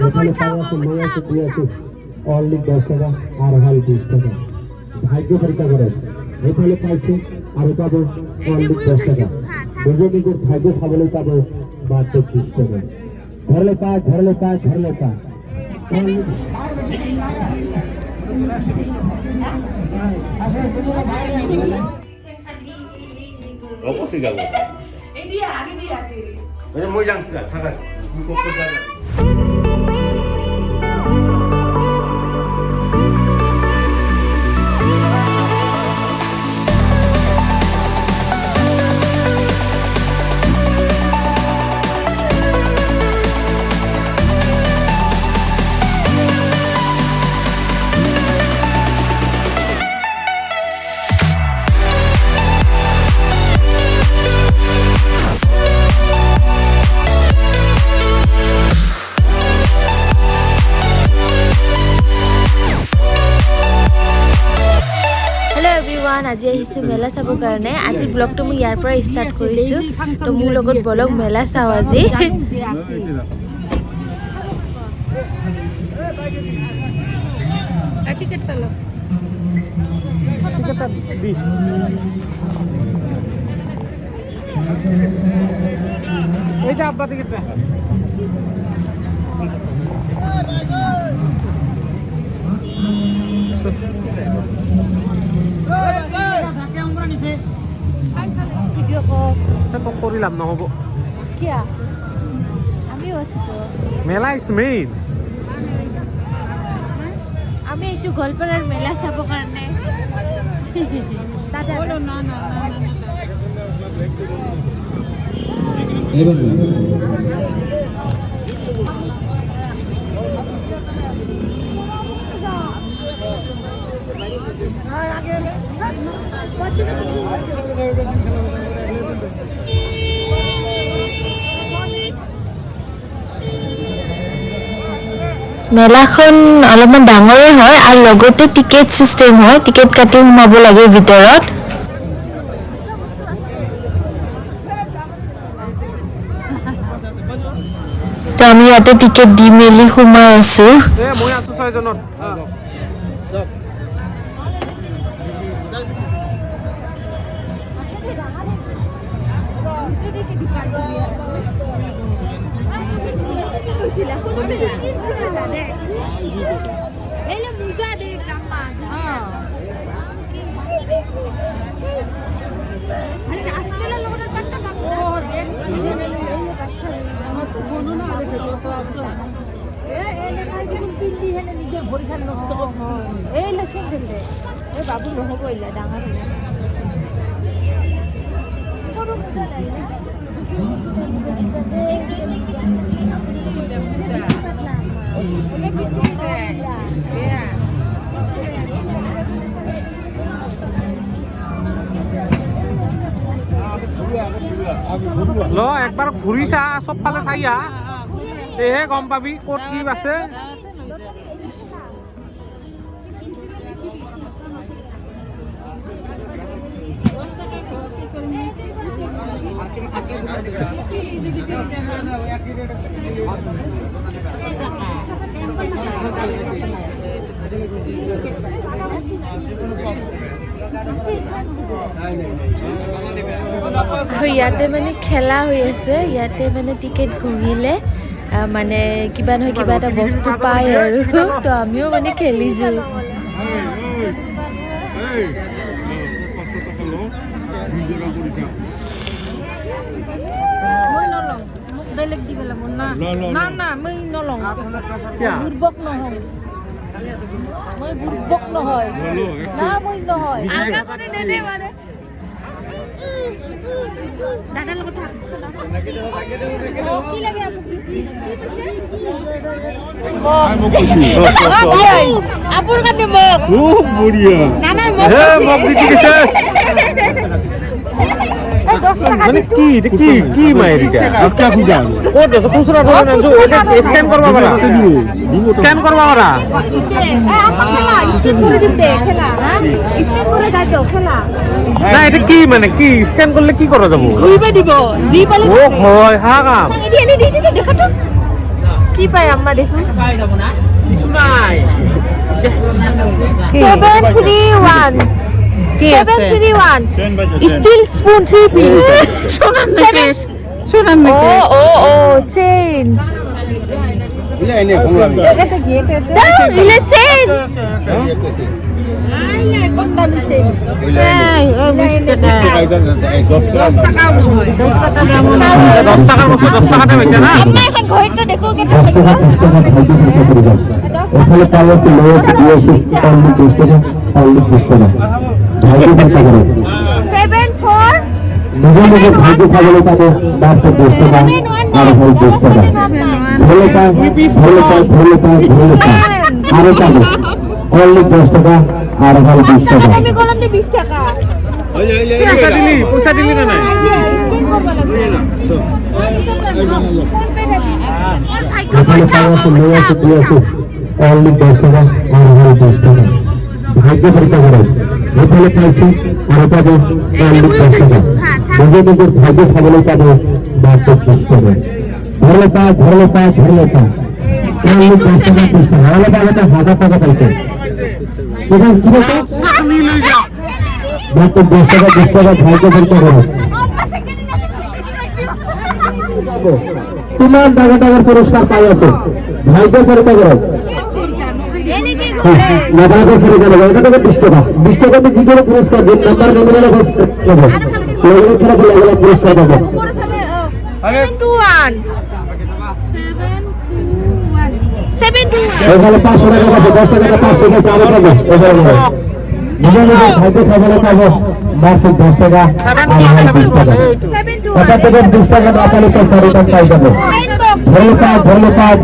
এখানে পাওয়া আছে মই আছে 2 আছে অনলি 10 টাকা আর হাল 20 টাকা ভাগ্য পরীক্ষা করেন এখানে পাইছে আর পাবো অনলি 10 টাকা বুঝে নিজের ভাগ্য সাবলে পাবো মাত্র 20 টাকা ঘরে পা অবশ্যই যাবো এই দিয়া আগে দিয়া তুই মই যাম থাকা তুমি করতে যাবে আজি আহিছোঁ মেলা চাবৰ কাৰণে আজি ব্লগটো মই ইয়াৰ পৰা ষ্টাৰ্ট কৰিছোঁ তো মোৰ লগত বলক মেলা চাওঁ আজি এইটা আব্বা টিকেটটা তো কৰিলাম নহ'ব কিয়া আমিও আছোঁ তো মেলা ইজ মেইন আমি আহিছোঁ গোৱালপাৰাৰ মেলা চাবৰ কাৰণে মেলাখন অলপমান ডাঙৰে হয় আৰু লগতে টিকেট চিষ্টেম হয় টিকেট কাটি সোমাব লাগে ভিতৰত তো আমি ইয়াতে টিকেট দি মেলি সোমাই আছোঁ মই আছোঁ 6 জনত বাবু নহ'ব ইলা ডাঙৰ ল একবাৰ ঘূৰি চা চবফালে চাই আহ তেহে গম পাবি ক'ত কি আছে ইয়াতে মানে খেলা হৈ আছে ইয়াতে মানে টিকেট ঘঁহিলে মানে কিবা নহয় কিবা এটা বস্তু পায় আৰু তো আমিও মানে খেলিছোঁ বেলেগ দি পেলাম না না মই নলওঁ বুৰ্বক নহয় মই বুৰ্বক নহয় না মই নহয় আগা কৰি নেদে মানে দাদাৰ লগত কি লাগে আপুৰ কাৰণে মোক খুব বঢ়িয়া না না মোক দি দিছে মানে কি কি মায়েরিটা আজকে খুঁজা ও দেশ খুচরা করে না যে ওটা স্ক্যান করবা পারা স্ক্যান করবা পারা স্ক্যান করে দিতে খেলা স্ক্যান করে দাও খেলা না এটা কি মানে কি স্ক্যান করলে কি করা যাব ঘুরবে দিব জি পালে ও হয় হ্যাঁ কাম এনে দিতে দেখা তো কি পাই আম্মা দেখুন কিছু নাই 731 731 স্টিল স্পুন 3 পিস সোনার নেকলেস ও চেইন ইলে চেইন কোন দামি চেইন 10 টাকার বস্তু 10 টাকাতে বেচে না আম্মা এখন ঘড়িটা দেখো কেটে 10 টাকা 20 টাকা ভাইকে পরীক্ষা করে যাও এখানে পাওয়া আছে লোয়েস্ট ডিএসি অনলি 20 টাকা অনলি 20 টাকা ভাইকে পরীক্ষা করে 74 নিজে নিজে ভাইকে ছাগলে পাবে মাত্র 10 টাকা আর হল 20 টাকা ভোলে পা আরো পাবে অনলি 10 টাকা আর হল 20 টাকা আমি কলম দিয়ে 20 টাকা পয়সা দিলি না নাই এখানে পাওয়া আছে লোয়েস্ট ডিএসি অনলি 10 টাকা আর হল 20 টাকা ভাগ্য পরীক্ষা করে এখানে পাইছি আরো পাবে অনলি 10 টাকা নিজে নিজের ভাগ্য ছাগলে পাবে মাত্র 20 টাকা ধরলে পা অনলি 10 টাকা 20 টাকা হলে পাবে তো 1000 টাকা পাইছে ঠিক আছে মাত্র 10 টাকা 20 টাকা ভাগ্য পরীক্ষা করে তোমার টাকার পুরস্কার পাই আছে ভাগ্য পরীক্ষা করে নাগালের সাথে গেল এটা থেকে 20 টাকা 20 টাকা দিয়ে জিরো পুরস্কার দিন নাম্বার নমিনাল পুরস্কার পাবো লগলো খেলা লাগলো পুরস্কার পাবো 721 এখানে 500 টাকা পাবো 10 টাকা 500 টাকা আরো পাবো এবারে নিজে নিজে ভাগ্য ছাগলে পাবো মাত্র 10 টাকা আর 20 টাকা এটা থেকে 20 টাকা না পেলে তো 4 টাকা পাই যাবো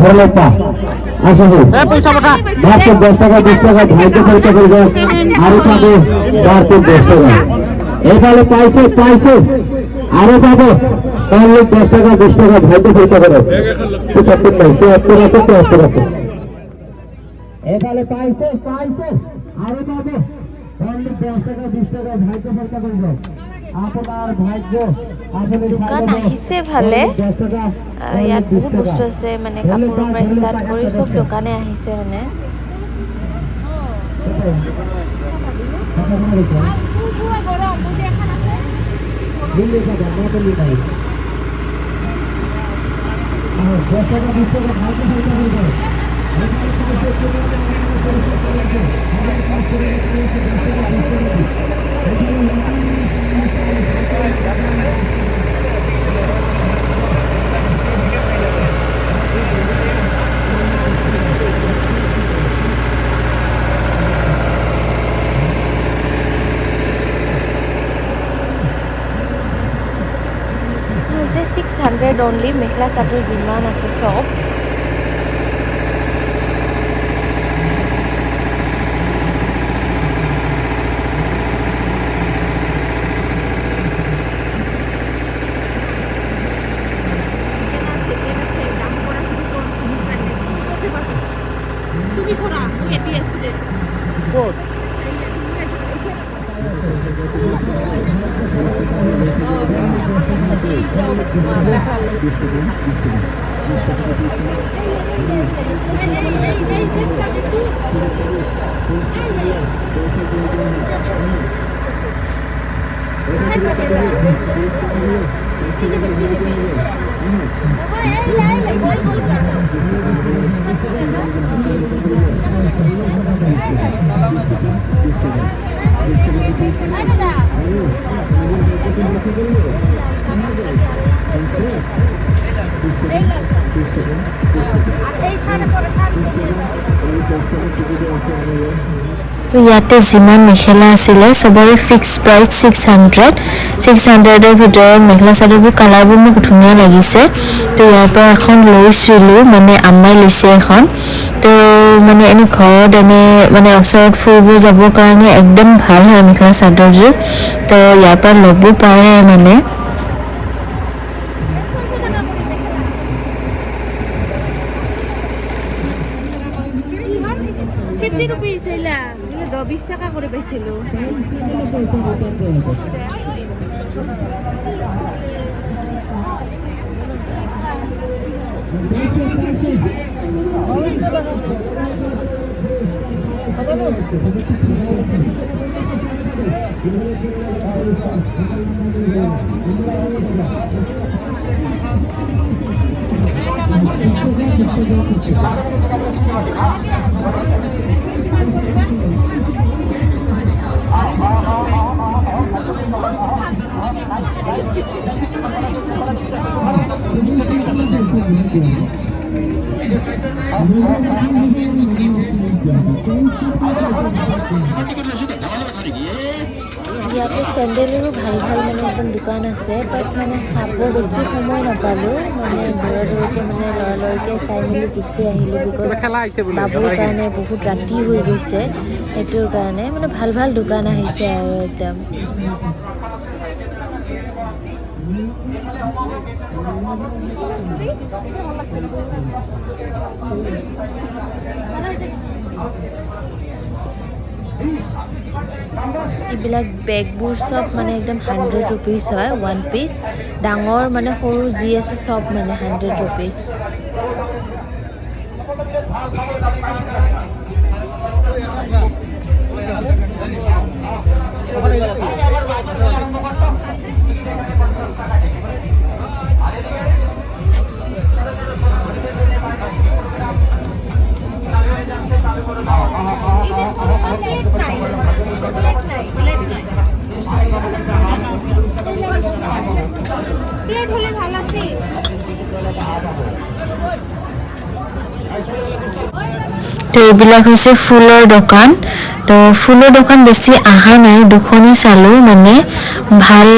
ধরলে পা আসলে পয়সা পাঠা মাত্র 10 টাকা 20 টাকা ভাগ্য পরীক্ষা করবে আরো পাবে মাত্র 10 টাকা এখানে পাইছে আরো পাবো তাহলে 10 টাকা 20 টাকা ভাগ্য পরীক্ষা করে সত্যি নাই 74 আছে এখানে পাইছে আরো পাবো তাহলে 10 টাকা 20 টাকা ভাগ্য পরীক্ষা করবে আপনার ভাগ্য দোকান আহিছে ভালে ইয়াত বহুত বস্তু আছে মানে কাপোৰৰ পৰা ষ্টাৰ্ট কৰি চব দোকানে আহিছে মানে হৈছে 600 অনলি মেখেলা চাদৰ যিমান আছে চব তুমি খোৰা এটি আছে তো ইয়াতে যিমান মেখেলা আছিলে সবৰে ফিক্স প্ৰাইচ 600ৰ ভিতৰত মেখেলা চাদৰবোৰ কালাৰবোৰ মোক ধুনীয়া লাগিছে তো ইয়াৰ পৰা এখন লৈছিলোঁ মানে আম্মাই লৈছে এখন তো মানে এনে ঘৰত এনে মানে ওচৰত ফুৰিব যাবৰ কাৰণে একদম ভাল হয় মেখেলা চাদৰযোৰ তো ইয়াৰ পৰা ল'ব পাৰে মানে দ 20 টাকা কৰে পাইছিল ইয়াতে চেণ্ডেলৰো ভাল ভাল মানে একদম দোকান আছে বাট মানে চাব বেছি সময় নাপালোঁ মানে দৌৰাদৌৰিকৈ মানে লৰালৰিকৈ চাই মেলি গুচি আহিলোঁ বিকজ বাবুৰ কাৰণে বহুত ৰাতি হৈ গৈছে সেইটোৰ কাৰণে মানে ভাল ভাল দোকান আহিছে আৰু একদম এইবিলাক বেগবোৰ চব মানে একদম 100 rupees হয় 1 piece ডাঙৰ মানে সৰু যি আছে চব মানে 100 rupees প্লেট হলে ভাল আছে তো এইবিলাক হৈছে ফুলৰ দোকান তো ফুলৰ দোকান বেছি আহা নাই দুখনি চালো মানে ভাল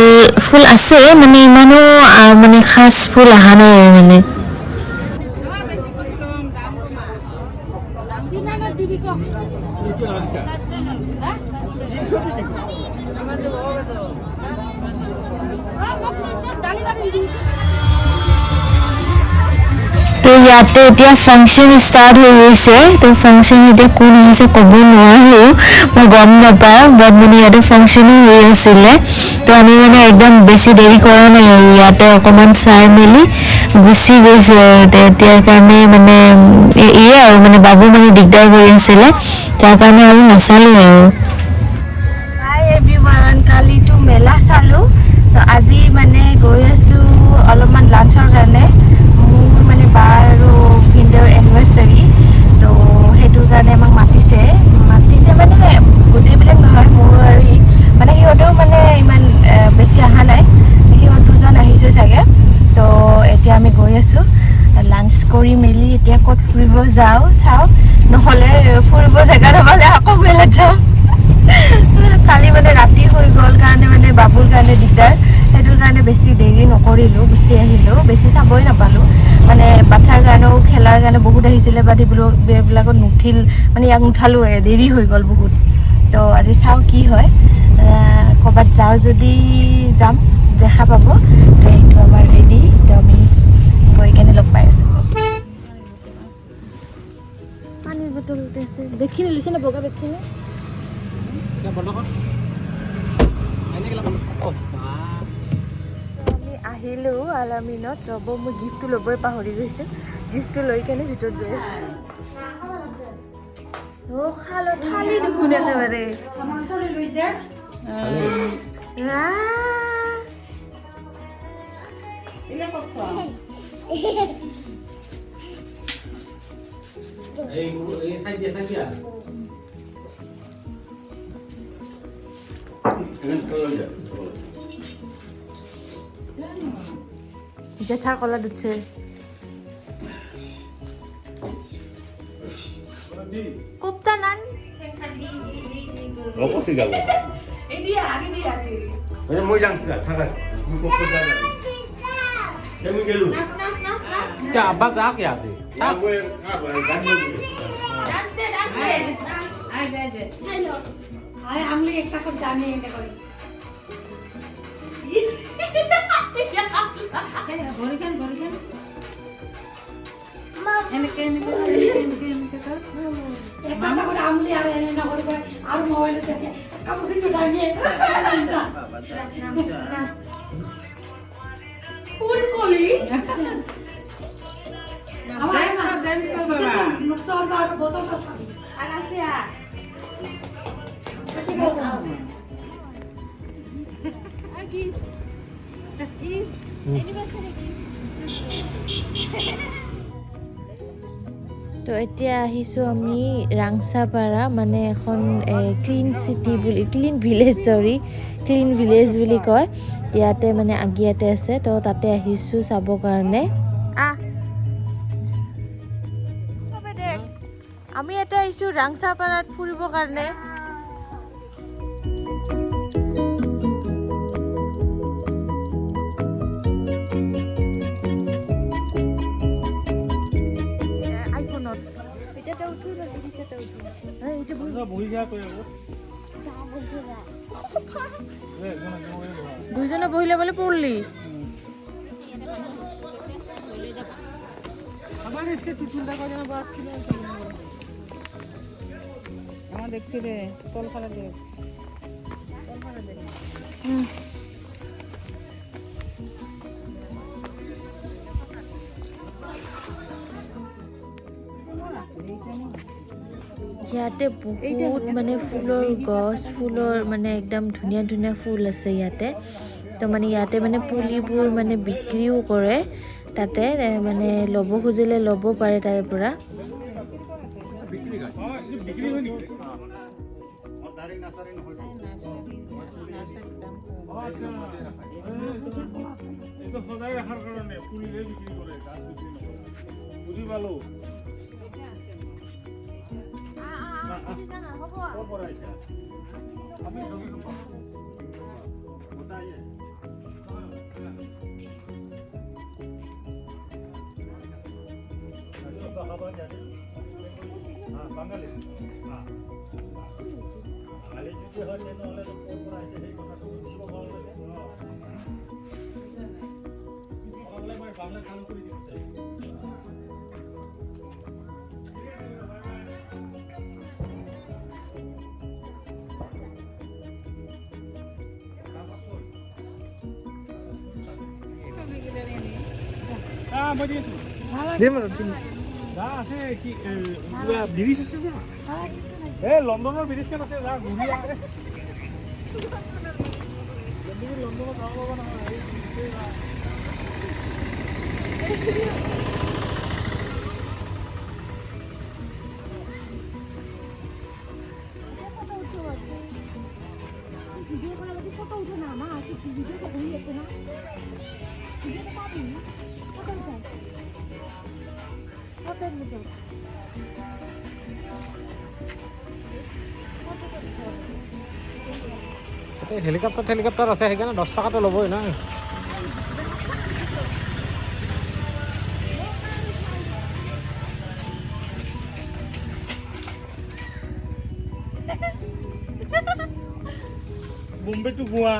ফুল আছে মানে ইমানো মানে খাস ফুল আহা নাই মানে তো ইয়াতে এতিয়া ফাংচন ষ্টাৰ্ট হৈ গৈছে তো ফাংচন এতিয়া কোন আহিছে ক'ব নোৱাৰো মই গম নাপাওঁ বাট মানে ইয়াতে ফাংচনো হৈ আছিলে তো আমি মানে একদম বেছি দেৰি কৰা নাই আৰু ইয়াতে অকণমান চাই মেলি গুচি গৈছো আৰু এতিয়াৰ কাৰণে মানে এয়ে আৰু মানে বাবু মানে দিগদাৰ কৰি আছিলে তাৰ কাৰণে আৰু নাচালো আৰু হাই এভৰিৱান কালিতো মেলা চালো তো আজি মানে গৈ আছো অলপমান লাঞ্চৰ কাৰণে মোৰ মানে বাৰ আৰু ভিনদেউৰ এনিভাৰ্চাৰী তো সেইটো কাৰণে আমাক মাতিছে মানে গোটেইবিলাক নহয় মোৰ আৰু মানে সিহঁতেও মানে ইমান বেছি অহা নাই সিহঁত দুজন আহিছে চাগে তো এতিয়া আমি গৈ আছোঁ লাঞ্চ কৰি মেলি এতিয়া ক'ত ফুৰিব যাওঁ চাওঁ নহ'লে ফুৰিব জেগা নহ'লে আকৌ মেলাত যাওঁ কালি মানে ৰাতি হৈ গ'ল কাৰণে মানে বাবুৰ কাৰণে দিগদাৰ সেইটো কাৰণে বেছি দেৰি নকৰিলোঁ গুচি আহিলোঁ বেছি চাবই নাপালোঁ মানে বাচ্ছাৰ কাৰণেও খেলাৰ কাৰণে বহুত আহিছিলে বাট এইবিলাকত নুঠিল মানে ইয়াক নুঠালোৱে দেৰি হৈ গ'ল বহুত তো আজি চাওঁ কি হয় ক'ৰবাত যাওঁ যদি যাম দেখা পাব তো এইটো আমাৰ ৰেডি তো আমি গৈ কেনে লগ পাই আছোঁ পানীৰ বটল আছে বেগখিনি লৈছে নে বগা বেগখিনি আমি আহিলোঁ আলামিনত ৰ'ব মই গিফ্টটো ল'বই পাহৰি গৈছোঁ গিফ্টটো লৈ কেনে ভিতৰত গৈ আছোঁ খালো থালি দেখোন একেবাৰে জেঠাৰ কলা দুধছে কোপ্তা নান 어떻게 가고? এদিয়া আগে দিয়া আগে 그냥 뭐 장수야 사가 이거 거다가 재밌게로 নাচ নাচ নাচ নাচ 야 아빠 짝이야 돼 나고에 가봐 간다고 ডান্স দে ডান্স দে আয় দে দে হ্যালো আয় আমি একটা করে জানি এটা করি বরিকান এনেকে মামা করে আমলি আর এনে না করে আর মোবাইলে থেকে কাম কিন্তু ডানিয়ে ফুলকলি তো এতিয়া আহিছোঁ আমি ৰাংচাপাৰা মানে এখন ক্লিন চিটি বুলি ক্লিন ভিলেজ বুলি কয় ইয়াতে মানে আগিয়াতে আছে তো তাতে আহিছোঁ চাবৰ কাৰণে আমি ইয়াতে আহিছোঁ ৰাংচাপাৰাত ফুৰিবৰ কাৰণে দুইজনে বহিলে বলে পড়লি দেখতে ৰে তল খালা দেখ ইয়াতে বহুত মানে ফুলৰ গছ ফুলৰ মানে একদম ধুনীয়া ধুনীয়া ফুল আছে ইয়াতে তো মানে ইয়াতে মানে পুলিবোৰ মানে বিক্ৰীও কৰে তাতে মানে ল'ব খুজিলে ল'ব পাৰে তাৰ পৰা ব্ৰিজ আছে যা লণ্ডনৰ ব্ৰিজখন আছে যা ঘূৰি আহে লণ্ডনত যাব পাব নহয় হেলিকপ্টাৰ আছে সেইকাৰণে 10 টকাটো ল'বই না বোম্বে টু গোৱা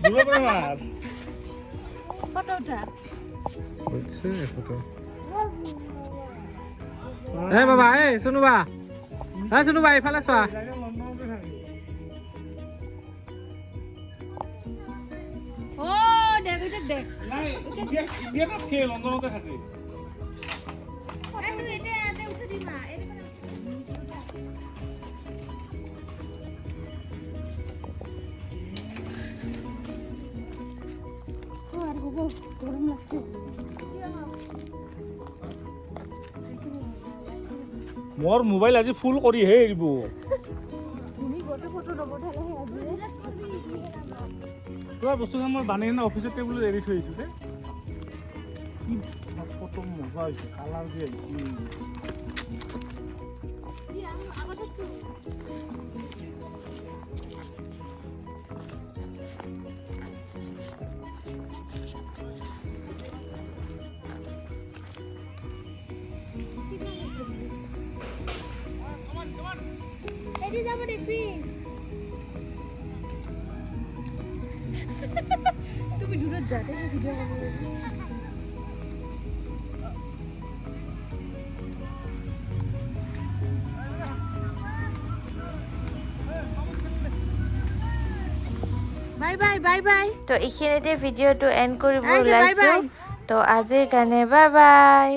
দূৰৰ পৰা মাছ ফটো উঠা হচ্ছে ফটো বাবা শুনুবা শুনুবা এইফালে চোৱা দেখ নাই ইন্ডিয়াত খেল লণ্ডনতে থাকে মোৰ মোবাইল আজি ফুল কৰিহে এৰিব তোমাৰ বস্তুখন মই বানি কিনে অফিচৰ টেবুলত এৰি থৈ আহিছোঁ দেই ফটো মজা হৈছে কালাৰ যে আহিছে তুমি দূৰত যাতে ভিডিঅ' কৰিব বাই বাই তো এইখিনিতে ভিডিঅ'টো এণ্ড কৰিব ওলাইছোঁ তো আজিৰ কাৰণে বাই বাই